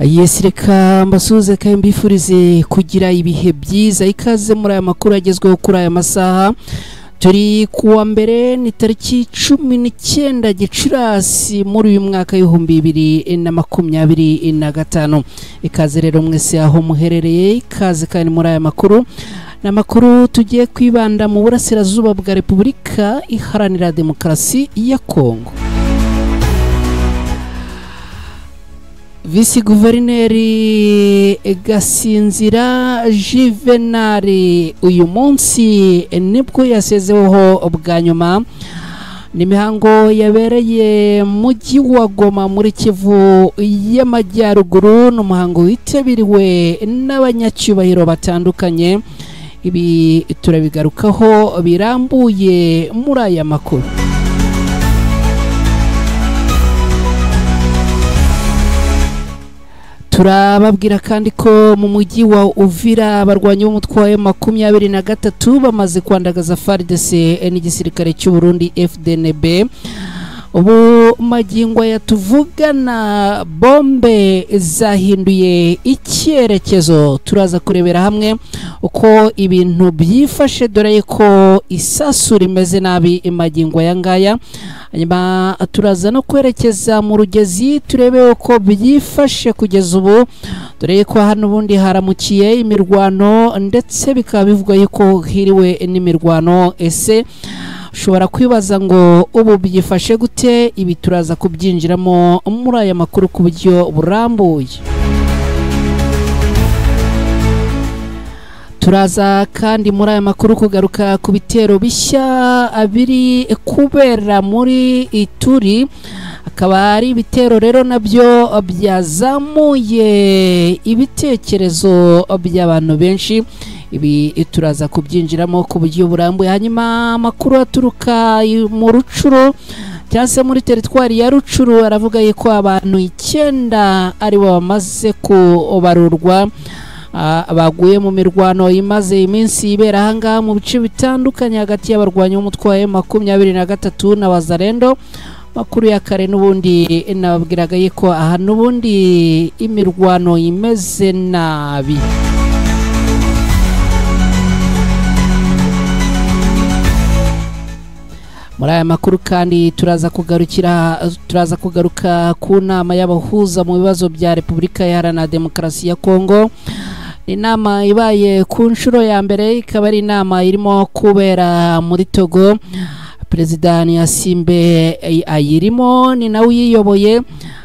Yes, reka mbasuze kandi mbifurize kugira ibihe byiza. Ikaze muri aya makuru agezweho kuri aya masaha. Turi kuwa mbere ni tariki 19 Gicurasi muri uyu mwaka w'2025. Ikaze rero mwese aho muherereye, ikaze kandi muri aya makuru. Namakuru tugiye kwibanda mu burasirazuba bwa Repubulika Iharanira Demokarasi ya Kongo. Visi Guverineri Gasinzira Juvenali uyu munsi nibwo yasezeweho bwa nyuma. N'imihango yabereye mu mujyi wa Goma muri Kivu y'Amajyaruguru, n'umuhango witabiriwe n'abanyacyubahiro batandukanye. Ibi turabigarukaho birambuye muri aya makuru. Turababwira kandi ko mu mujyi wa Uvira abarwanyi b'umutwe wa M23 bamaze kwandagaza FARDC n'igisirikare cy'u Burundi FDNB. Ubu magingo yatuvugana bombe zahinduye icyerekezo. Turaza kurebera hamwe uko ibintu byifashe, dore ko isasu rimeze nabi imagingo yangaya. Hanyuma turaza no kwerekeza mu Rugezi turebe uko byifashe kugeza ubu, dore ko hano ubundi haramukiye imirwano ndetse bikaba bivugwa yuko hiriwe n'imirwano. Ese ushobora kwibaza ngo ubu byifashe gute? Ibi turaza kubyinjiramo muri aya makuru ku buryo burambuye. Turaza kandi muri aya makuru kugaruka ku bitero bishya biri kubera muri Ituri. Akaba ari ibitero rero nabyo byazamuye ibitekerezo by'abantu benshi. Ibi turaza kubyinjiramo ku buryo burambuye. Hanyuma amakuru aturuka mu Rucuru cyangwa muri teritwari ya Rucuru aravuga yuko abantu 9 ari bo bamaze kubarurwa baguye mu mirwano imaze iminsi ibera ahangaha mu bice bitandukanye hagati y'abarwanyi b'umutwe wa M23 na Wazalendo. Makuru ya kare n'ubundi nababwiraga yuko aha n'ubundi imirwano imeze nabi. Muri aya makuru kandi turaza kugaruka ku nama y'abahuza mu bibazo bya Repubulika Iharanira Demokarasi ya Kongo. Inama ibaye ku nshuro ya mbere, ikaba ari inama irimo kubera muri Togo. Perezida Nyasimbe ayirimo, ni nawe uyiyoboye.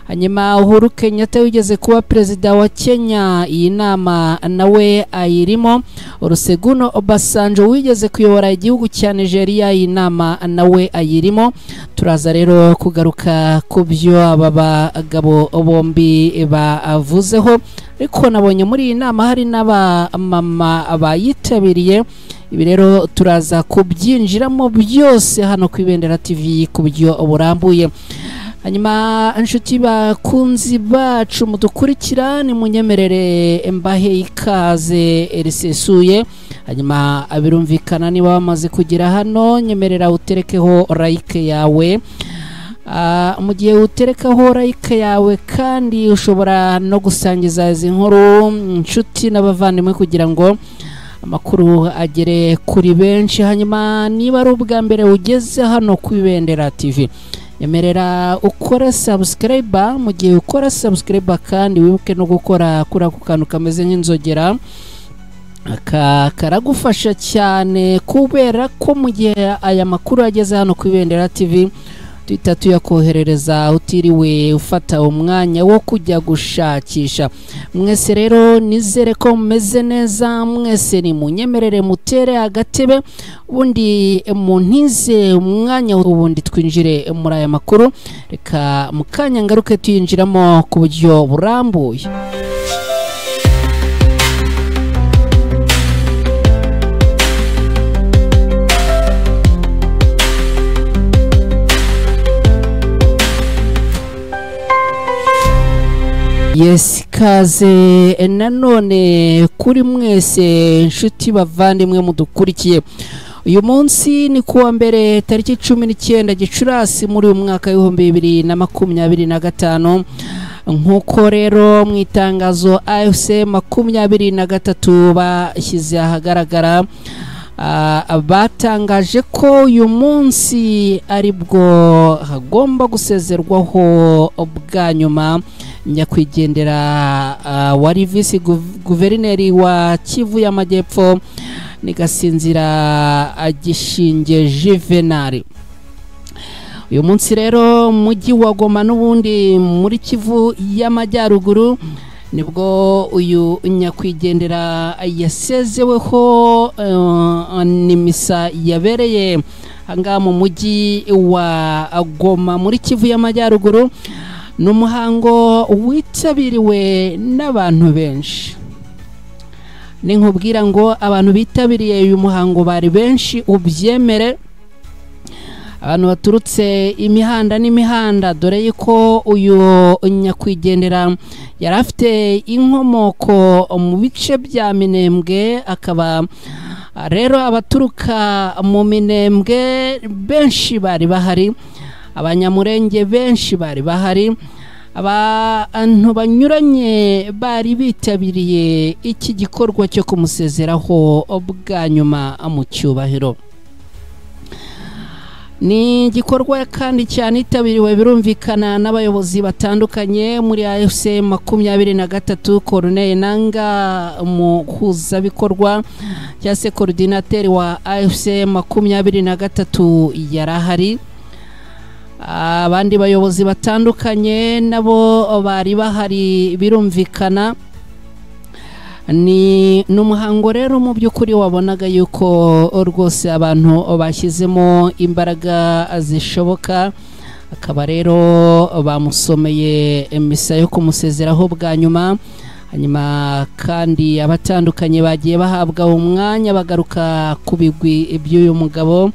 Hanyuma Uhuru Kenyatta wigeze kuba perezida wa Kenya, iyi nama nawe ayirimo. Olusegun Obasanjo wigeze kuyobora igihugu cya Nigeria, iyi nama nawe ayirimo. Turaza rero kugaruka ku byo aba bagabo bombi bavuzeho, ariko nabonye muri iyi nama hari n'abamama abayitabiriye. Ibi rero turaza kubyinjiramo byose hano ku Ibendera TV ku buryo burambuye. Hanyuma inshuti bakunzi bacu mudukurikira, ni munyemerere mbahe ikaze risesuye. Hanyuma abirumvikana niba bamaze kugera hano, nyemerera uterekeho like yawe. Mu gihe uterekaho like yawe kandi ushobora no gusangiza izi nkuru inshuti n'abavandimwe kugira ngo amakuru agere kuri benshi. Hanyuma niba ari ubwa mbere ugeze hano ku Ibendera TV, nyemerera ukore subscribe. Mu gihe ukora subscribe kandi wibuke no gukora kuri ako kantu kameze nk'inzogera, karagufasha cyane, kubera ko mu gihe aya makuru ageze hano ku Ibendera TV tuhita tuyakoherereza utiriwe ufata umwanya wo kujya gushakisha. Mwese rero nizere ko mumeze neza, mwese ni munyemerere mutere agatebe ubundi muntize umwanya ubundi twinjire muri aya makuru. Reka mukanya ngaruke tuyinjiramo ku buryo burambuye. Yes, kaze nanone kuri mwese inshuti bavandimwe mudukurikiye. Uyu munsi ni kuwa mbere tariki 19 Gicurasi muri uyu mwaka w'2025. nk'uko rero mu itangazo AFC 23 bashyize ahagaragara batangaje ko uyu munsi aribwo hagomba gusezerwaho bwa nyuma nyakwigendera wari visi guverineri wa Kivu y'Amajyepfo ni Gasinzira Gishinge Juvenal. Uyu munsi rero mujyi wa Goma n'ubundi muri Kivu y'Amajyaruguru nibwo uyu nyakwigendera yasezeweho ni misa yabereye hanga mu mujyi wa Goma muri Kivu y'Amajyaruguru n'umuhango witabiriwe n'abantu benshi. Ni nkubwira ngo abantu bitabiriye uyu muhango bari benshi ubyemere, abantu baturutse imihanda n'imihanda, dore yuko uyu nyakwigendera yari afite inkomoko mu bice bya Minembwe, akaba rero abaturuka mu Minembwe benshi bari bahari, abanyamurenge benshi bari bahari, abantu banyuranye bari bitabiriye iki gikorwa cyo kumusezeraho bwa nyuma mu cyubahiro. Ni igikorwa kandi cyane itabiriwe birumvikana n'abayobozi batandukanye muri AFC 23. Corneille Nanga umuhuzabikorwa cyangwa se coordinateur wa AFC 23 yarahari. Abandi bayobozi batandukanye nabo bari bahari birumvikana. Ni n'umuhango rero mu by'ukuri wabonaga yuko rwose abantu bashyizemo imbaraga zishoboka, akaba rero bamusomeye misa yo kumusezeraho bwa nyuma. Hanyuma kandi abatandukanye bagiye bahabwa umwanya bagaruka ku bigwi by'uyu mugabo.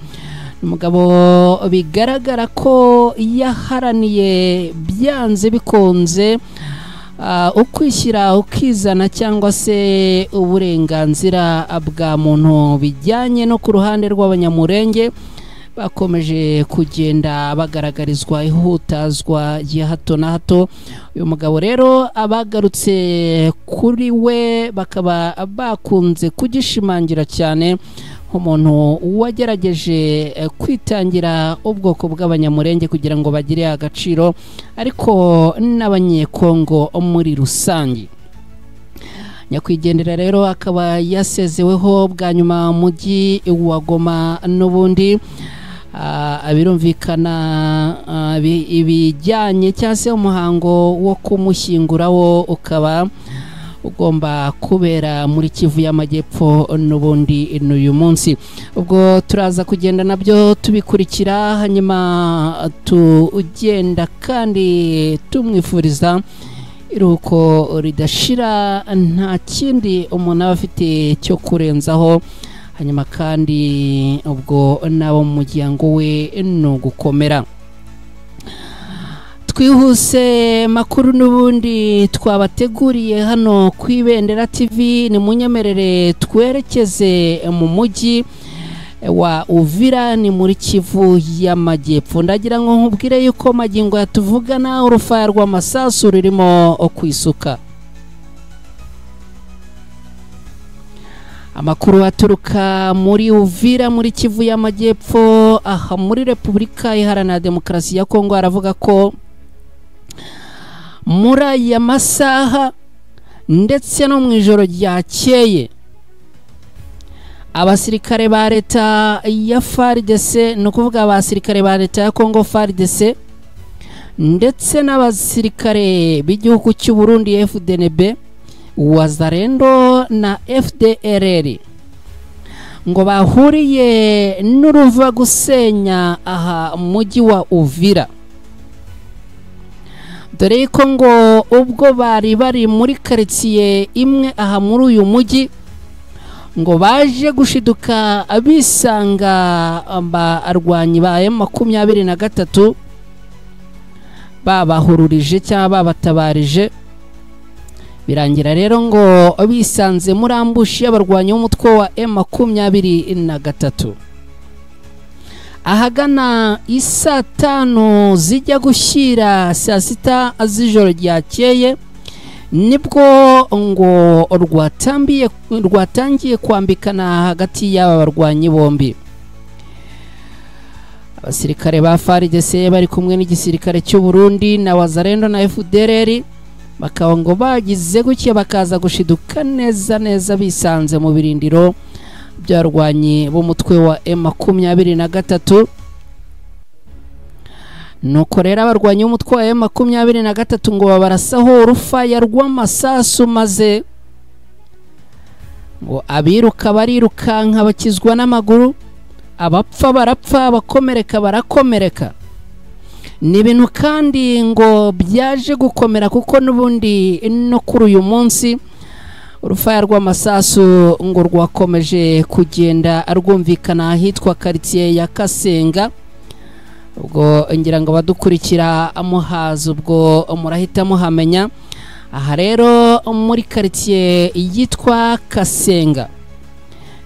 Umugabo bigaragara ko yaharaniye byanze bikonze ukwishyira ukizana cyangwa se uburenganzira bwa muntu bijyanye no ku ruhande rw'abanyamurenge bakomeje kugenda bagaragarizwa ihutazwa ya hato na hato. Uyu mugabo rero abagarutse kuri we bakaba bakunze kugishimangira cyane nk'umuntu wagerageje kwitangira ubwoko bw'abanyamurenge kugira ngo bagire agaciro, ariko n'abanyekongo muri rusange. Nyakwigendera rero akaba yasezeweho bwa nyuma mu mujyi wa Goma n'ubundi. Birumvikana ibijyanye cyangwa se umuhango wo kumushyinguraho ukaba ugomba kubera muri Kivu y'Amajyepfo n'ubundi n'uyu munsi. Ubwo turaza kugenda nabyo tubikurikira, hanyuma tugenda kandi tumwifuriza iruhuko ridashira, nta kindi umuntu aba afite cyo kurenzaho. Hanyuma kandi ubwo nabo mu muryango we no gukomera. Twihuse makuru n'ubundi twabateguriye hano ku Ibendera TV. Ni munyemerere twerekeze mu mujyi wa Uvira ni muri Kivu y'Amajyepfo. Ndagira ngo nkubwire yuko magingo yatuvugana urufaya rw'amasasu rurimo kwisuka. Amakuru aturuka muri Uvira muri Kivu y'Amajyepfo aha muri Repubulika Iharanira Demokarasi ya Kongo aravuga ko muri aya masaha ndetse no mu ijoro ryakeye abasirikare ba leta ya FARDC, no kuvuga abasirikare ba leta ya Kongo FARDC ndetse n'abasirikare b'igihugu cy'u Burundi FDNB, Wazalendo na FDLR ngo bahuriye n'uruva gusenya aha mujyi wa Uvira. Dore ko ngo ubwo bari muri quartier imwe aha muri uyu mujyi ngo baje gushiduka abisanga arwanyi ba M23 babahururije cyangwa babatabarije. Birangira rero ngo bisanze muri ambushi y'abarwanyi b'umutwe wa M23. ahagana isaa 5 zijya gushyira saa 6 z'ijoro ryakeye nibwo ngo rwatangiye kwambikana hagati y'aba barwanyi bombi. Abasirikare ba FARDC bari kumwe n'igisirikare cy'u Burundi na Wazalendo na FDLR bakaba ngo bagize gutya bakaza gushiduka neza bisanze mu birindiro by'abarwanyi b'umutwe wa M23. Nuko rero abarwanyi b'umutwe wa M23 ngo babarasaho urufaya rw'amasasu maze ngo abiruka barirukanka bakizwa n'amaguru, abapfa barapfa, abakomereka barakomereka. Ni ibintu kandi ngo byaje gukomera kuko n'ubundi no kuri uyu munsi urufaya rw'amasasu ngo rwakomeje kugenda rwumvikana ahitwa quartier ya Kasenga. Ubwo ngira ngo badukurikira amuhaza ubwo murahita muhamenya. Aha rero muri quartier yitwa Kasenga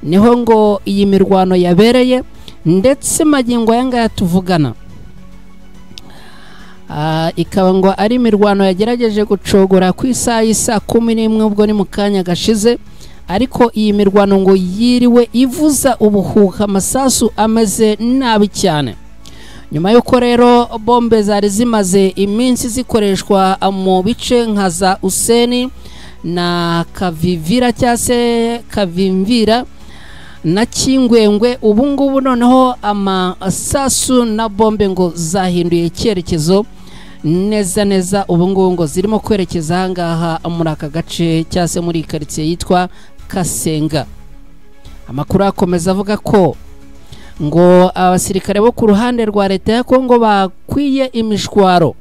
niho ngo iyi mirwano yabereye, ndetse magingo yanga tuvugana ikaba ngo ari mirwano yagerageje gucogora ku isaha 11 ubwo ni mu kanya gashize, ariko iyi mirwano ngo yiriwe ivuza ubuhuha, amasasu ameze nabi cyane. Nyuma yuko rero bombe zari zimaze iminsi zikoreshwa mu bice nka za Useni na Kavivira cyase Kavimvira na Kingwengwe, ubu ngubu noneho amasasu na bombe ngo zahinduye icyerekezo neza ubu ngubu ngo zirimo kwerekeza ahangaha muri aka gace cyase muri quartier yitwa Kasenga. Amakuru akomeza avuga ko ngo abasirikare bo ku ruhande rwa leta ya Kongo bakwiye imishwaro,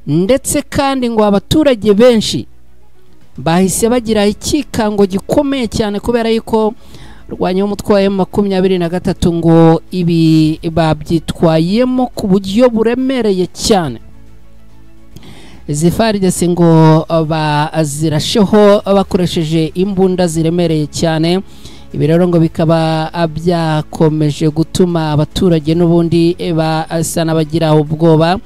ndetse kandi ngo abaturage benshi bahise bagira ikikango gikomeye cyane kubera yuko rwanya umutwe wa M23 ngo ibi babyitwayemo ku buryo buremereye cyane. Izi FARDC ngo bazirasheho bakoresheje imbunda ziremereye cyane. Ibi rero ngo bikaba byakomeje gutuma abaturage n'ubundi basa n'abagira ubwoba,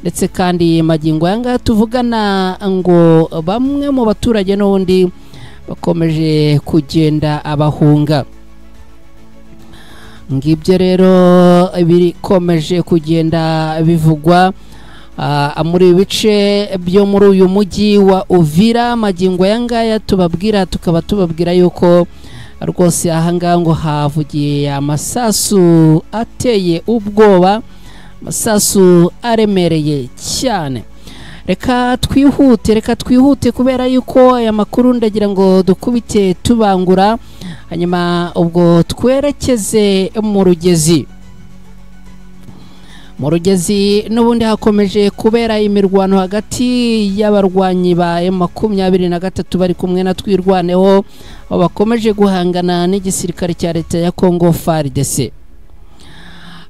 ndetse kandi magingo yanga tuvugana ngo bamwe mu baturage n'ubundi bakomeje kugenda abahunga. Ngibyo rero bikomeje kugenda bivugwa muri bice byo muri uyu mujyi wa Uvira. Magingo yanga tukaba tubabwira yuko rwose ahangaha ngo havugiye amasasu ateye ubwoba, amasasu aremereye cyane. Reka twihute kubera yuko aya makuru ndagira ngo dukubite tubangura, hanyuma ubwo twerekeze mu Rugezi n'ubundi hakomeje kubera imirwano hagati y'abarwanyi ba M23 bari kumwe na Twirwaneho, bakomeje guhangana n'igisirikare cya leta ya Kongo FARDC.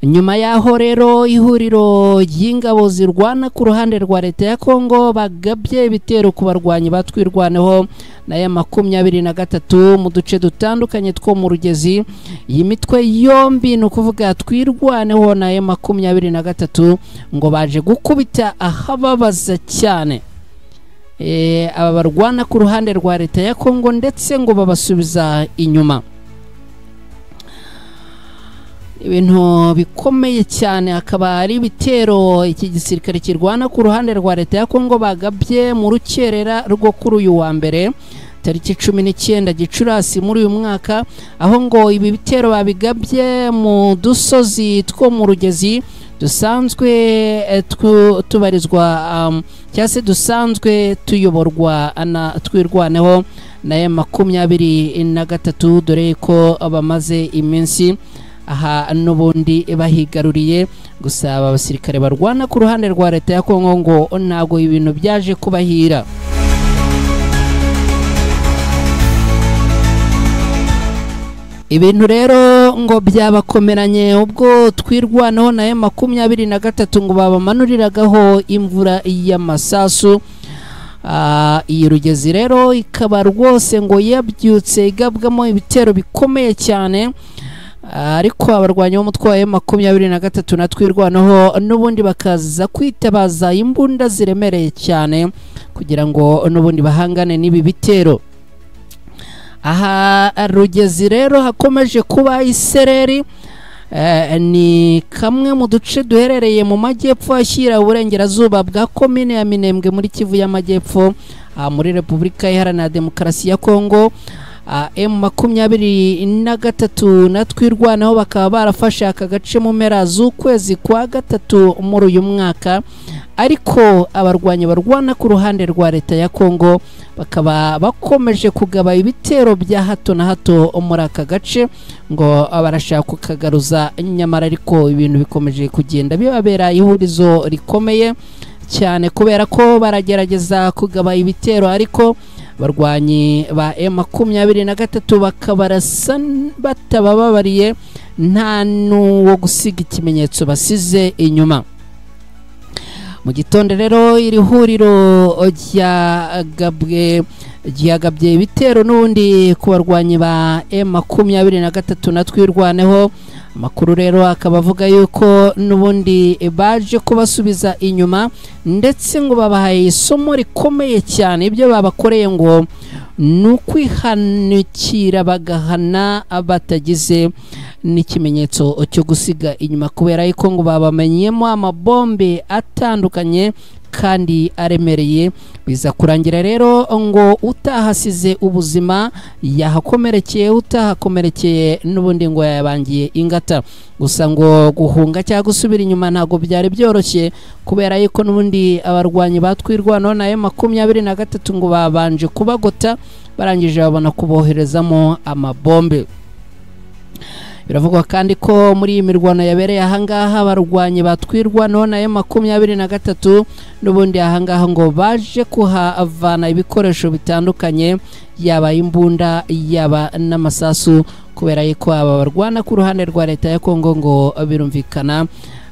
Nyuma yaho rero ihuriro y'ingabo zirwana ku ruhande rwa leta ya Kongo bagabye ibitero ku barwanyi batwirwaneho na M23 mu duce dutandukanye two mu Rugezi. Iyi mitwe yombi no kuvuga Twirwaneho na M23 ngo baje gukubita ahababaza cyane aba barwana ku ruhande rwa leta ya Kongo, ndetse ngo babasubiza inyuma. Ibintu bikomeye cyane akaba ari bitero iki gisirikare kirwana ku ruhande rwa leta ya Kongo bagabye mu rukerera rwo kuri uyu wa mbere tariki 19 Gicurasi muri uyu mwaka, aho ngo ibi bitero babigabye mu dusozi two mu Rugezi dusanzwe tubarizwa cyase dusanzwe tuyoborwa na Twirwaneho na M23, dore ko bamaze iminsi aha n'ubundi bahigaruriye. Gusa aba basirikare barwana ku ruhande rwa leta ya Kongo ngo ntago ibintu byaje kubahira. Ibintu rero ngo byabakomeranye ubwo Twirwaneho na M23 ngo babamanuriraho imvura y'amasasu. Iyi Rugezi rero ikaba rwose ngo yabyutse igabwamo ibitero bikomeye cyane. ariko abarwanyi b'umutwe wa M23 na twirwanaho n'ubundi bakaza kwitabaza imbunda ziremereye cyane kugira ngo n'ubundi bahangane n'ibi bitero. Aha Rugezi rero hakomeje kuba isereri, ni kamwe mu duce duherereye mu majyepfo ashyira uburengerazuba bwa komine ya Minembwe muri Kivu y'Amajyepfo muri Repubulika Iharanira Demokarasi ya Kongo. M23 na twirwanaho bakaba barafashe aka gace mu mpera z'ukwezi kwa gatatu muri uyu mwaka, ariko abarwanyi barwana ku ruhande rwa leta ya Kongo bakaba bakomeje kugaba ibitero bya hato na hato muri aka gace ngo barashaka kukagaruza, nyamara ariko ibintu bikomeje kugenda bibabera ihurizo rikomeye cyane kubera ko baragerageza kugaba ibitero, ariko barwanyi ba M23 bakabarasa batabababariye, nta n'uwo gusiga ikimenyetso basize inyuma. Mu gitondo rero iri huriro ryagabye ibitero n'ubundi ku barwanyi ba M23 na twirwaneho. Amakuru rero akaba avuga yuko n'ubundi baje kubasubiza inyuma, ndetse ngo babahaye isomo rikomeye cyane. Ibyo babakoreye ngo n'ukwihanukira bagahana batagize n'ikimenyetso cyo gusiga inyuma, kubera yuko ngo babamenyemo amabombe atandukanye kandi aremereye. Biza kurangira rero ngo utahasize ubuzima yahakomerekeye, utahakomerekeye n'ubundi ngo yabangiye ingata. Gusa ngo guhunga cyangwa gusubira inyuma ntago byari byoroshye, kubera yuko n'ubundi abarwanyi batwirwanaho na M23 ngo babanje kubagota, barangije babona kuboherezamo amabombe. Biravugwa kandi ko muri iyi mirwano yabereye ahangaha abarwanyi batwirwanaho na M23 n'ubundi ahangaha ngo baje kuhavana ibikoresho bitandukanye, yaba imbunda yaba n'amasasu, kubera yuko aba barwana ku ruhande rwa leta ya Kongo ngo birumvikana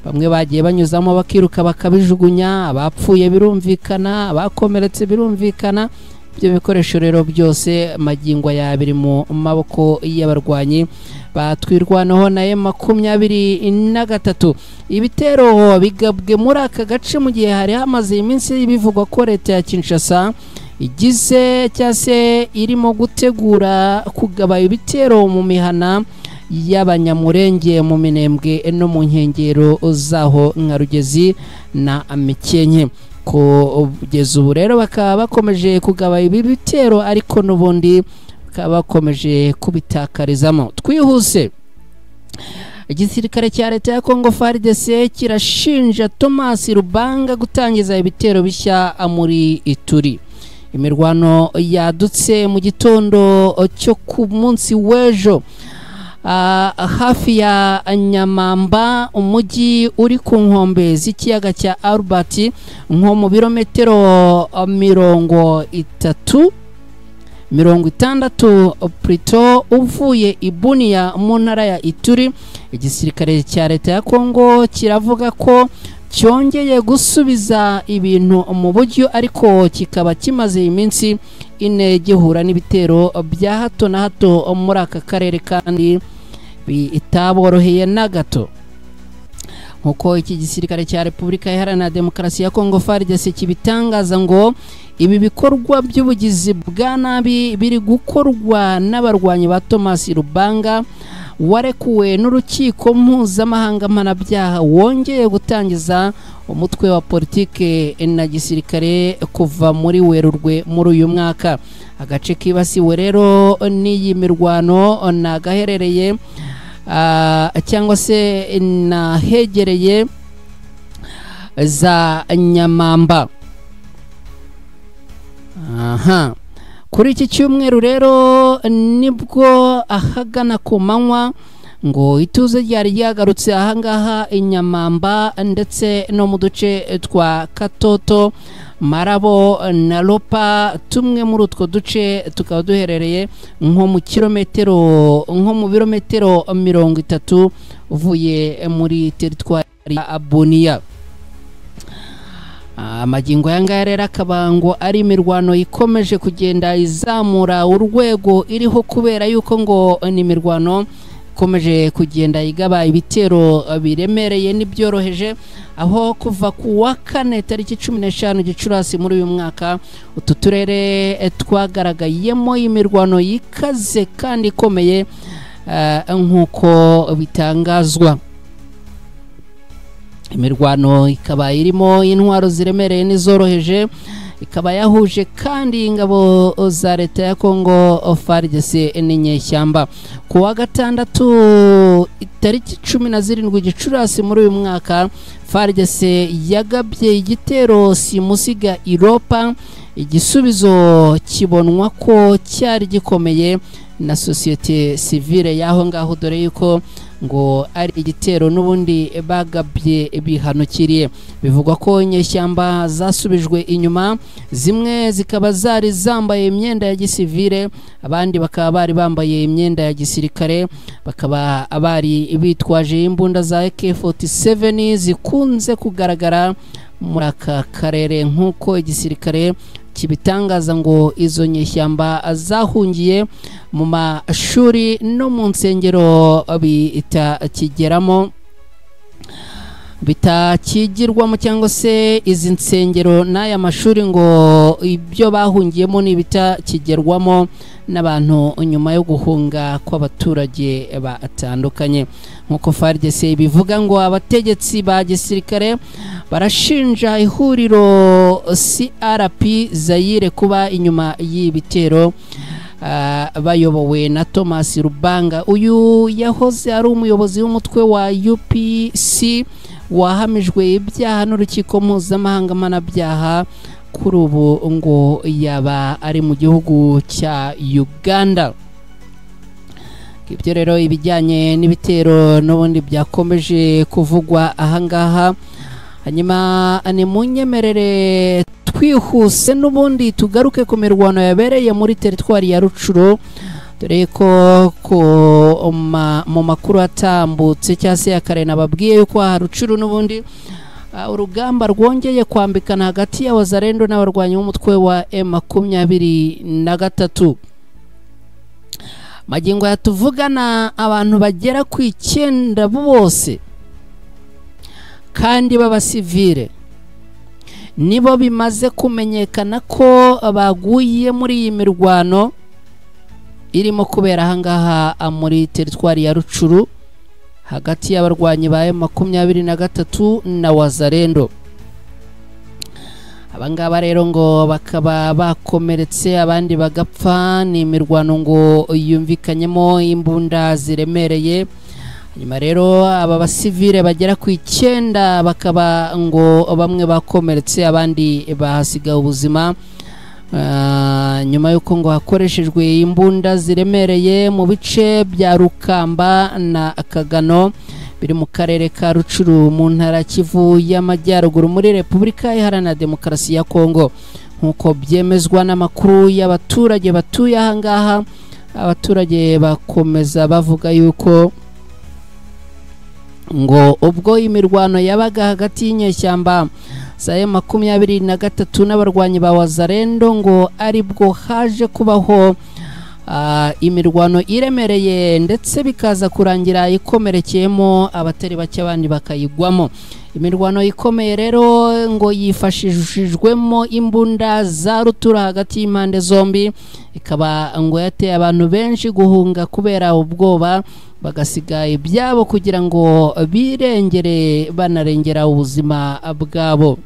bamwe bagiye banyuzamo bakiruka bakabijugunya, abapfuye birumvikana, abakomeretse birumvikana. Ibyo bikoresho rero byose magingo ya biri mu maboko y'abarwanyi batwirwanaho na M23. Ibitero bigabwe muri aka gace mu gihe hari hamaze iminsi bivugwa ko leta ya Kinshasa igize cyase irimo gutegura kugaba ibitero mu mihana y'abanyamurenge mu Minembwe no mu nkengero zaho nka Rugezi na Mikenke. Kugeza ubu rero bakaba bakomeje kugaba ibi bitero, ariko n'ubundi bakaba bakomeje kubitakarizamo. Twihuse, igisirikare cya leta ya Kongo FARDC kirashinja Thomas Rubanga gutangiza ibitero bishya muri Ituri. Imirwano yadutse mu gitondo cyo ku munsi w'ejo hafi ya Nyamamba, umujyi uri ku nkombe z'ikiyaga cya Albert, nko mu birometero 60 Prito uvuye Ibunia mu ntara ya Ituri. Igisirikare cya leta ya Kongo kiravuga ko cyongeye gusubiza ibintu mu buryo, ariko kikaba kimaze iminsi ine gihura n'ibitero bya hato na hato muri aka karere kandi bitaboroheye na gato. Nkuko iki gisirikare cya Repubulika Iharanira Demokarasi ya Kongo FARDC kibitangaza ngo ibi bikorwa by'ubugizi bwa nabi biri gukorwa n'abarwanyi ba Thomas Rubanga warekuwe n'urukiko mpuzamahanga mpanabyaha wongeye gutangiza umutwe wa politike na gisirikare kuva muri Werurwe muri uyu mwaka. Agace kibasiwe rero n'iyi mirwano nagaherereye cyangwa se nahegereye za Nyamamba. Kuri iki cyumweru rero nibwo ahagana ku manywa ngo ituze ryari ryagarutse ahangaha Inyamamba ndetse no mu duce twa Katoto, Marabo na Lopa. Tumwe muri utwo duce tukaba duherereye nko mu birometero 30 uvuye muri teritwari ya Bunia. Amagingo yanga rero akaba ngo ari imirwano ikomeje kugenda izamura urwego iriho, kubera yuko ngo ni imirwano ikomeje kugenda igaba ibitero biremereye n'ibyoroheje, aho kuva ku wa kane tariki 15 Gicurasi muri uyu mwaka utu turere twagaragayemo imirwano yikaze kandi ikomeye nk'uko bitangazwa. Imirwano ikaba irimo intwaro ziremereye n'izoroheje, ikaba yahuje kandi ingabo za leta ya Kongo FARDC n'inyeshyamba. Ku wa gatandatu tariki 17 Gicurasi muri uyu mwaka FARDC yagabye igitero simusiga Europa, igisubizo kibonwa ko cyari gikomeye na societe civile yaho ngaho, dore yuko ngo ari igitero n'ubundi bagabye bihanukiriye. Bivugwa ko inyeshyamba zasubijwe inyuma, zimwe zikaba zari zambaye imyenda ya gisivile, abandi bakaba bari bambaye imyenda ya gisirikare, bakaba bari bitwaje imbunda za AK47 zikunze kugaragara muri aka karere nk'uko igisirikare kibitangaza. Ngo izo nyeshyamba zahungiye mu mashuri no mu nsengero bitakigirwamo cyangwa se izi nsengero n'aya mashuri ngo ibyo bahungiyemo n'ibitakigerwamo n'abantu nyuma yo guhunga kw'abaturage batandukanye. Nk'uko FARDC bivuga ngo abategetsi ba gisirikare barashinja ihuriro CRP Zaire kuba inyuma y'ibitero bayobowe na Thomas Rubanga. Uyu yahoze ari umuyobozi w'umutwe wa UPC wahamijwe ibyaha n'urukiko mpuzamahanga mpanabyaha, kuri ubu ngo yaba ari mu gihugu cya Uganda. Ibyo rero ibijyanye n'ibitero n'ubundi byakomeje kuvugwa ahangaha. Hanyuma ni munyemerere twihuse n'ubundi tugaruke ku mirwano yabereye muri teritwari ya Rucuro, dore ko mu makuru atambutse cyangwa se ya kare nababwiye yuko Rucuro n'ubundi urugamba rwongeye kwambikana hagati ya Wazalendo n'abarwanyi b'umutwe wa M23. Magingo yatuvugana abantu bagera ku 9 bose kandi b'abasivile nibo bimaze kumenyekana ko baguye muri iyi mirwano irimo kubera ahangaha muri teritwari ya Rucuro hagati y'abarwanyi ba M23 na Wazalendo. Abangaba rero ngo bakaba bakomeretse abandi bagapfa. Ni imirwano ngo yumvikanyemo imbunda ziremereye. Nyuma rero aba basivile bagera ku 9 bakaba ngo bamwe bakomeretse abandi bahasiga ubuzima nyuma yuko ngo hakoreshejwe imbunda ziremereye mu bice bya Rukamba na Kagano biri mu karere ka Rucuro mu ntara Kivu y'Amajyaruguru muri Repubulika Iharanira Demokarasi ya Kongo. Nkuko byemezwa n'amakuru y'abaturage batuye ahangaha, abaturage bakomeza bavuga yuko ngo ubwo imirwano yabaga hagati y'inyeshyamba za M23 n'abarwanyi ba Wazalendo ngo aribwo haje kubaho imirwano iremereye ndetse bikaza kurangira ikomerekeyemo abatari bake abandi bakayigwamo. Imirwano ikomeye rero ngo yifashishijwemo imbunda za rutura hagati y'impande zombi, ikaba ngo yateye abantu benshi guhunga kubera ubwoba, bagasiga ibyabo kugira ngo birengere banarengera ubuzima bwabo.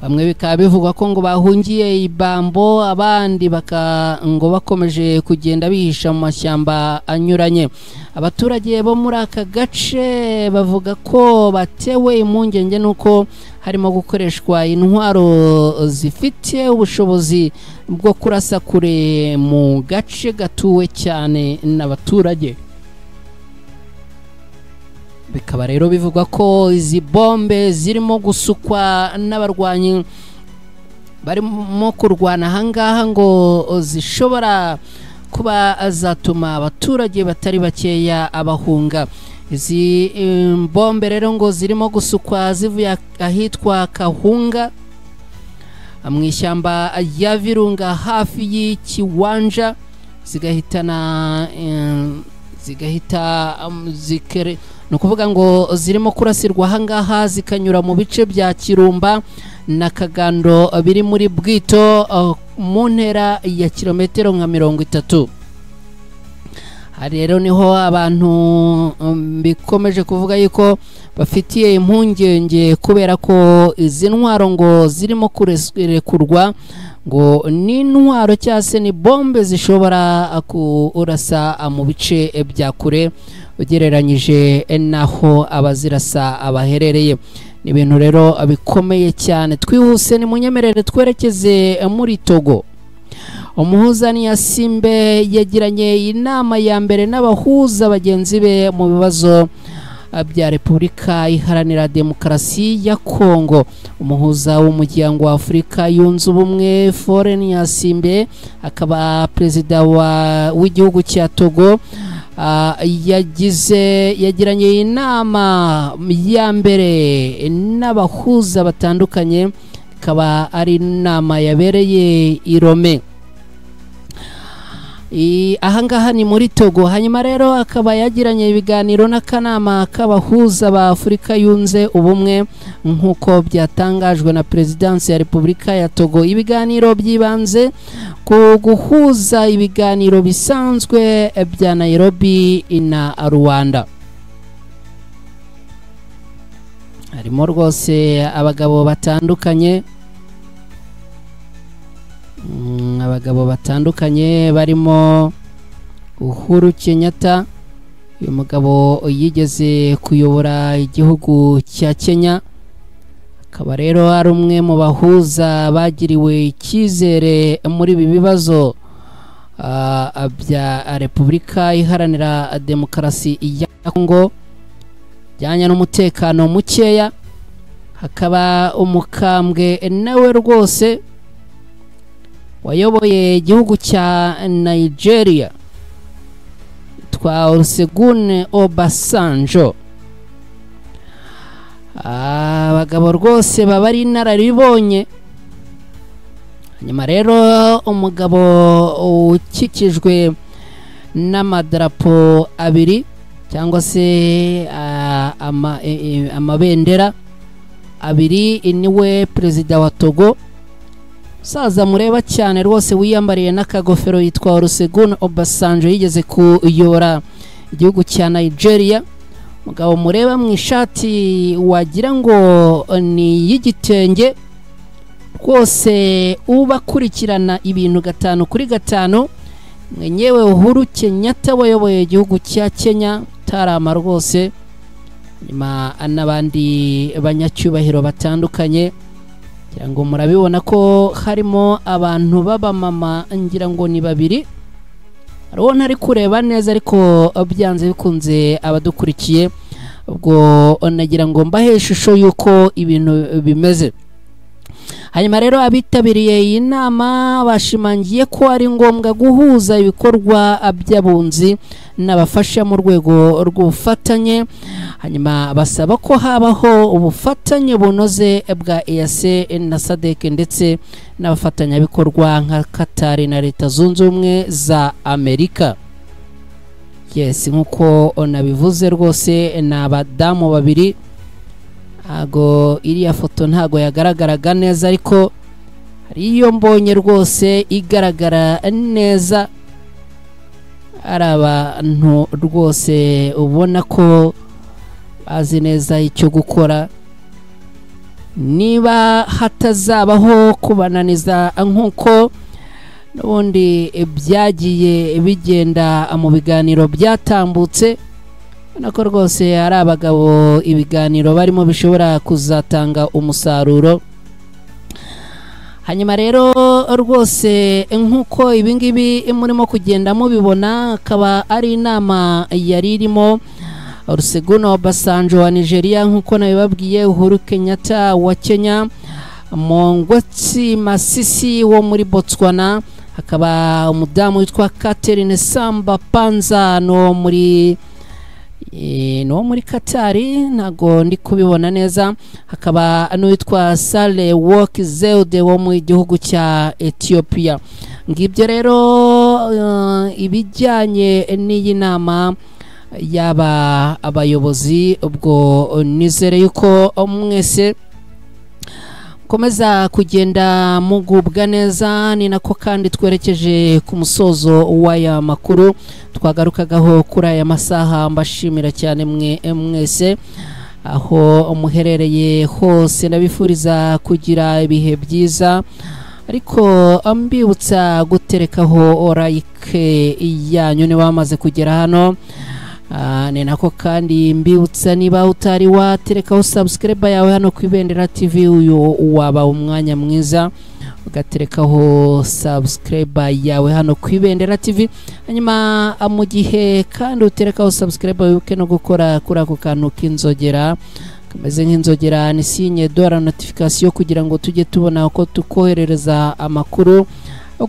Bamwe bikaba bivugwa ko ngo bahungiye Ibambo, abandi ngo bakomeje kugenda bihisha mu mashyamba anyuranye. Abaturage bo muri aka gace bavuga ko batewe impungenge nuko harimo gukoreshwa intwaro zifite ubushobozi bwo kurasa kure mu gace gatuwe cyane n'abaturage. Bikaba rero bivugwa ko izi bombe zirimo gusukwa n'abarwanyi barimo kurwana ahangaha ngo zishobora kuba azatuma abaturage batari bakeya abahunga. Izi bombe rero ngo zirimo gusukwa zivuye ahitwa Kahunga mu ishyamba ya Virunga hafi y'Ikiwanja, zigahitana zigahita ni ukuvuga ngo zirimo kurasirwa ahangaha zikanyura mu bice bya Kirumba na Kagando biri muri Bwito mu ntera ya kilometero nka 30. Hari rero niho abantu bikomeje kuvuga yuko bafitiye impungenge kubera ko izi ntwaro ngo zirimo kurekurwa ngo ni intwaro cyangwa se ni bombe zishobora kurasa mu bice bya kure ugereranyije naho abazirasa abaherereye. Ni ibintu rero bikomeye cyane. Twihuse ni munyemerere twerekeze muri Togo. Umuhuza Niyasimbe yagiranye inama ya mbere n'abahuza bagenzi be mu bibazo bya Repubulika Iharanira Demokarasi ya Kongo. Umuhuza w'umuryango wa Afurika yunze ubumwe Faure Niyasimbe akaba perezida w'igihugu cya Togo yagiranye inama ya mbere n'abahuza batandukanye, ikaba ari inama yabereye i Rome ahangaha ni muri Togo. Hanyuma rero akaba yagiranye ibiganiro n'akanama k'abahuza ba Afurika yunze ubumwe nk'uko byatangajwe na Perezidansi ya Repubulika ya Togo. Ibiganiro byibanze ku guhuza ibiganiro bisanzwe bya Nairobi na Rwanda. Harimo rwose abagabo batandukanye barimo Uhuru Kenyatta, uyu mugabo yigeze kuyobora igihugu cya Kenya, akaba rero ari umwe mu bahuza bagiriwe icyizere muri ibi bibazo bya Repubulika Iharanira Demokarasi ya Kongo bijyanye n'umutekano mukeya. Hakaba umukambwe nawe rwose wayoboye igihugu cya Nigeria twa Olusegun Obasanjo. Abagabo rwose baba ari inararibonye. Hanyuma rero umugabo ukikijwe n'amadarapo abiri cyangwa se amabendera abiri niwe perezida wa Togo, saza mureba cyane rwose wiyambariye n'akagofero yitwa Olusegun Obasanjo, yigeze kuyobora igihugu cya Nigeria. Mugabo mureba mu ishati wagira ngo ni y'igitenge rwose, ubakurikirana ibintu 5 kuri 5. Mwenyewe Uhuru Kenyatta wayoboye igihugu cya Kenya tarama rwose, nyuma n'abandi banyacyubahiro batandukanye. Ngira ngo murabibona ko harimo abantu b'abamama, ngira ngo ni 2. Hariho ntari kureba neza ariko byanze bikunze abadukurikiye, ubwo nagira ngo mbahe ishusho yuko ibintu bimeze. Hanyuma rero abitabiriye iyi nama bashimangiye ko ari ngombwa guhuza ibikorwa by'abunzi n'abafasha mu rwego rw'ubufatanye. Hanyuma basaba ko habaho ubufatanye bunoze bwa EAC na SADC ndetse n'abafatanyabikorwa nka Qatar na Leta Zunze Ubumwe za Amerika. Yes, nkuko nabivuze rwose n'abadamu 2. Ago iriya foto ntago yagaragaraga neza, ariko hari iyo mbonye rwose igaragara neza. Ari abantu rwose ubona ko bazi neza icyo gukora. Niba hatazabaho kubananiza nkuko n'ubundi byagiye bigenda mu biganiro byatambutse, nako rwose ari abagabo ibiganiro barimo bishobora kuzatanga umusaruro. Hanyuma rero rwose nkuko ibingibi murimo kugenda mubibona, akaba ari inama yari irimo Olusegun Obasanjo wa Nigeria, nkuko nabibabwiye, Uhuru Kenyatta wa Kenya, Mongwetsi Masisi wo muri Botswana, hakaba umudamu witwa Catherine Samba Panza no muri Qatar, ntago ndi kubibona neza. Hakaba n'uwitwa Sale Work Zeude wo mu gihugu cya Ethiopia. Ngibyo rero ibijyanye n'iyi nama yaba abayobozi. Ubwo nizere yuko mwese komeza kugenda mugubwa neza. Ni nako kandi twerekeje ku musozo w'aya makuru twagarukagaho kuri aya masaha. Mbashimira cyane mwese aho muherereye hose, ndabifuriza kugira ibihe byiza, ariko ambibutsa guterekaho like yanyu niba bamaze kugera hano. Ni nako kandi mbibutsa niba utari waterekaho subscribe yawe hano ku Ibendera TV, uyu waba umwanya mwiza ugaterekaho subscribe yawe hano ku Ibendera TV. Hanyuma mu gihe kandi uterekaho subscribe wibuke no gukora kuri ako kantu k'inzogera kameze nk'inzogera, ni signe de la notification kugira ngo tujye tubona uko tukoherereza amakuru,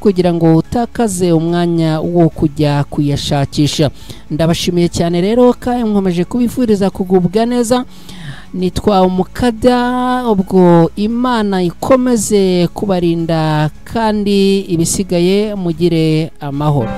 kugira ngo utakaze umwanya wo kujya kuyashakisha. Ndabashimiye cyane rero kandi nkomeje kubifuriza kugubwa neza. Nitwa Umukada, ubwo Imana ikomeze kubarinda kandi ibisigaye mugire amahoro.